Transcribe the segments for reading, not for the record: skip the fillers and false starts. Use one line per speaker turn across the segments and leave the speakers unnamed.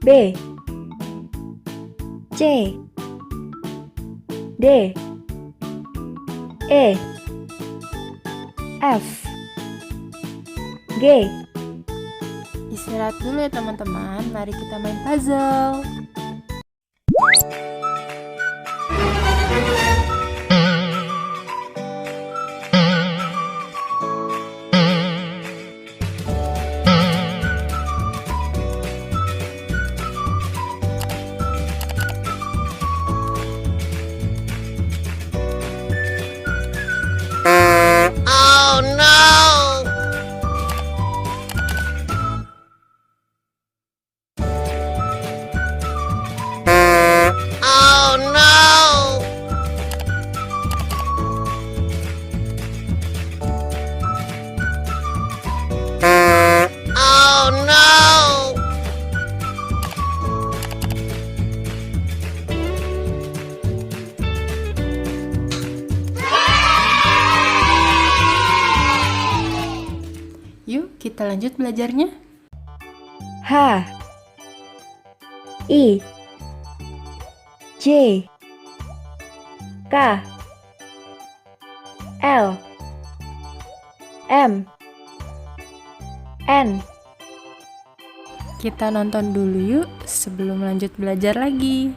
B, C, D, E, F, G.
Istirahat dulu ya teman-teman, mari kita main puzzle.
Oh no! Oh no! Oh no!
Yuk kita lanjut belajarnya.
H, I, J, K, L, M, N.
Kita nonton dulu yuk sebelum lanjut belajar lagi.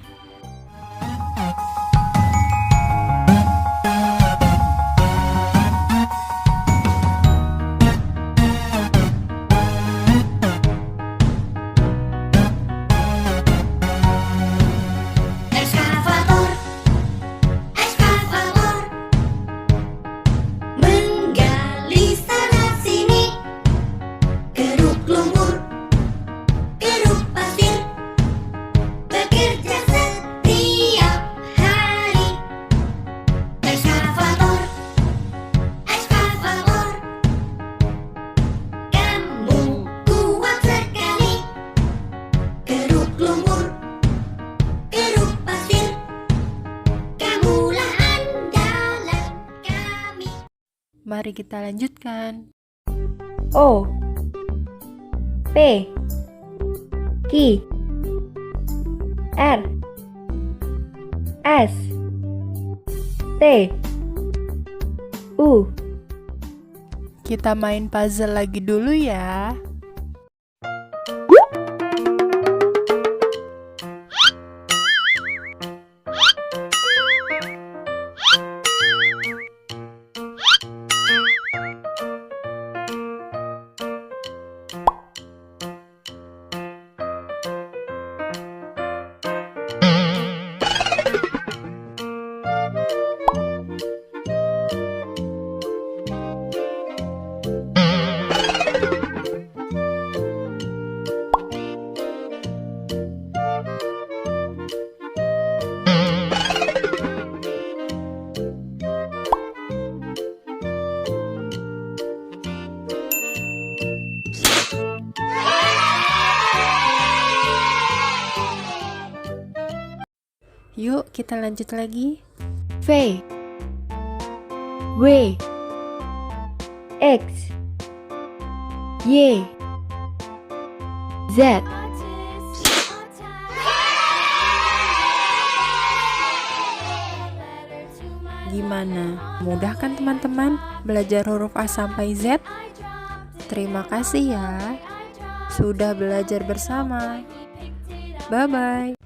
Eskavator, eskavator, menggali sana sini, keruk lumpur, keruk pasir, bekerja setiap hari. Eskavator, eskavator, kamu kuat sekali, keruk lumpur, keruk pasir, kamulah andalan kami.
Mari kita lanjutkan.
O, P, Q, R, S, T, U.
Kita main puzzle lagi dulu ya. Yuk kita lanjut lagi.
V, W, X, Y, Z.
Gimana? Mudah kan teman-teman belajar huruf A sampai Z? Terima kasih ya sudah belajar bersama. Bye-bye.